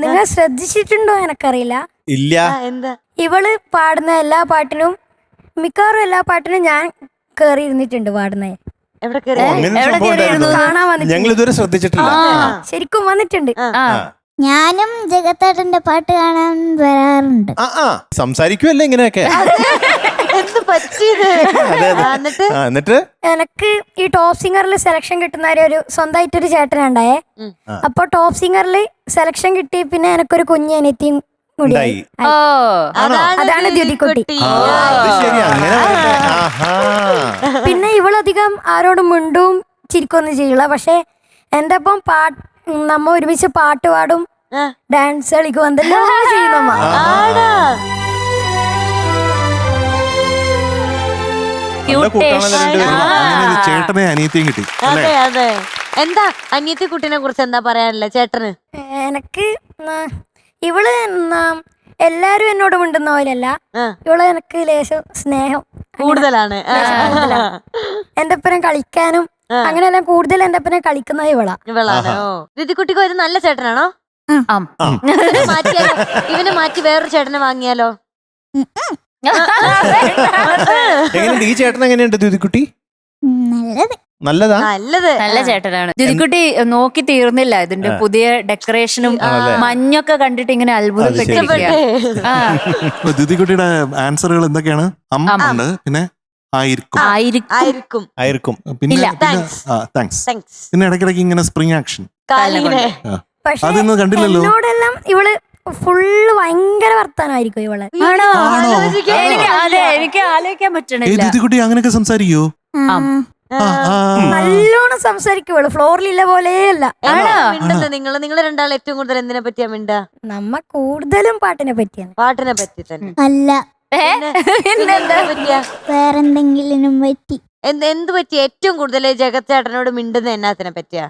നിങ്ങൾ ശ്രദ്ധിച്ചിട്ടുണ്ടോ എനക്കറിയില്ല. ഇല്ല. എന്താ? ഇവള് പാടുന്ന എല്ലാ പാട്ടിനും മിക്കവാറും എല്ലാ പാട്ടിനും ഞാൻ കേറി ഇരുന്നിട്ടുണ്ട് പാടുന്നേ. എവിടെ കേറി? കാണാൻ വന്നിട്ടുണ്ട്. ഞങ്ങൾ ഇതുവരെ ശ്രദ്ധിച്ചിട്ടില്ല. ശരിക്കും വന്നിട്ടുണ്ട്. ഞാനും ജഗത്തേട്ടന്റെ പാട്ട് കാണാൻ വരാറുണ്ട്. സംസാരിക്കുമല്ലേ ഇങ്ങനെയൊക്കെ. എന്ത് പറ്റിയത്? എന്നിട്ട് എനക്ക് ഈ ടോപ്പ് സിംഗറിൽ സെലക്ഷൻ കിട്ടുന്ന ഒരു സ്വന്തമായിട്ടൊരു ചേട്ടനുണ്ടായേ. അപ്പൊ ടോപ്പ് സിംഗറിൽ സെലക്ഷൻ കിട്ടി. പിന്നെ എനക്കൊരു കുഞ്ഞ് അനിയത്തിയും കൂടി. അതാണ് ദ്യുതിക്കുട്ടി. പിന്നെ ഇവളധികം ആരോടും മിണ്ടും ചിരിക്കൊന്നും ചെയ്യില്ല. പക്ഷെ എന്റെ ഒപ്പം നമ്മ ഒരുമിച്ച് പാട്ട് പാടും, ഡാൻസ് കളിക്കും, എന്തെല്ലാം ചെയ്യുന്നമ്മ. ചേട്ടനെ അനിയത്തിയും കിട്ടി. അതെ അതെ. എന്താ അനിയത്തി കുട്ടീനെ കുറിച്ച് എന്താ പറയാനല്ലേ ചേട്ടന്? എനക്ക് ഇവള് എല്ലാരും എന്നോട് മിണ്ടുന്ന പോലെയല്ല. ഇവള് എനക്ക് ലേശം സ്നേഹം കൂടുതലാണ്. എന്റെ ഒപ്പം കളിക്കാനും അങ്ങനെയെല്ലാം കൂടുതൽ എന്റെ ഒപ്പം കളിക്കുന്നത് ഇവളാണ്. ഋതിക്കുട്ടിക്ക് ഒരു നല്ല ചേട്ടനാണോ? മാറ്റിയാലോ? ഇവനെ മാറ്റി വേറൊരു ചേട്ടനെ വാങ്ങിയാലോ? എങ്ങനെയുണ്ട് ഈ ചേട്ടൻ? എങ്ങനെയുണ്ട് ദ്യുതിക്കുട്ടി? നല്ലതാ. നല്ല ചേട്ടനാണ്. ദ്യുതിക്കുട്ടി നോക്കി തീർന്നില്ല. ഇതിന്റെ പുതിയ ഡെക്കറേഷനും മഞ്ഞൊക്കെ കണ്ടിട്ട് ഇങ്ങനെ അത്ഭുതപ്പെട്ടിരിക്കുക. ദ്യുതിക്കുട്ടിയുടെ ആൻസറുകൾ എന്തൊക്കെയാണ്? ഉണ്ട്, പിന്നെ ആയിരിക്കും, പിന്നെ താങ്ക്സ്, പിന്നെ ഇടയ്ക്കിടയ്ക്ക് ഇങ്ങനെ സ്പ്രിംഗ് ആക്ഷൻ. അതൊന്നും കണ്ടില്ലല്ലോ. എന്നോടെല്ലാം ഇവള് ഫുള്ള് ഭയങ്കര വർത്താനമായിരിക്കും ഇവള്. എനിക്ക് ആലോചിക്കാൻ പറ്റണില്ല. ദ്യുതിക്കുട്ടി അങ്ങനെയൊക്കെ സംസാരിക്കോ? നല്ലോണം സംസാരിക്കും ഇവള്. ഫ്ലോറിലില്ല പോലെയല്ല. നിങ്ങൾ രണ്ടാളും ഏറ്റവും കൂടുതൽ എന്തിനെ പറ്റിയാ മിണ്ടാ? നമ്മ കൂടുതലും പാട്ടിനെ പറ്റിയാണ്. പാട്ടിനെ പറ്റി തന്നെ അല്ല, വേറെന്തെങ്കിലും പറ്റി. എന്ത് പറ്റി ഏറ്റവും കൂടുതൽ ജഗത്തേട്ടനോട് മിണ്ടുന്ന എന്നാത്തിനെ പറ്റിയാ?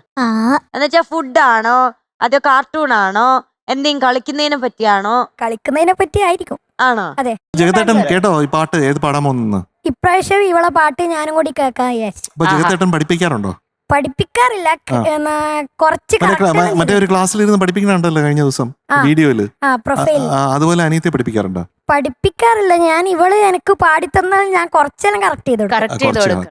എന്നുവെച്ചാ ഫുഡാണോ അതോ കാർട്ടൂൺ ആണോ? എന്തെങ്കിലും കളിക്കുന്നതിനെ പറ്റിയാണോ? കളിക്കുന്നതിനെ പറ്റി ആയിരിക്കും. ആണോ? അതെ. ജഗത്തേട്ടൻ കേട്ടോ ഈ പാട്ട്? ഏത് പാടാൻ പോകുന്നു ഇപ്രാവശ്യം? ഇവളെ പാട്ട് ഞാനും കൂടി കേൾക്കാൻ വിചാരിച്ചു. ജഗത്തേട്ടൻ പഠിപ്പിക്കാറുണ്ടോ? പഠിപ്പിക്കാറില്ല, കുറച്ച് മറ്റേ ഒരു ക്ലാസ്സിലിരുന്ന് പഠിപ്പിക്കണുണ്ടല്ലോ കഴിഞ്ഞ ദിവസം വീഡിയോയില്. പ്രൊഫൈൽ. അതുപോലെ അനിയത്തെ പഠിപ്പിക്കാറുണ്ടോ? പഠിപ്പിക്കാറില്ല ഞാൻ. ഇവള് എനിക്ക് പാടിത്തന്നാൽ ഞാൻ കുറച്ചെല്ലാം കറക്റ്റ് ചെയ്തു.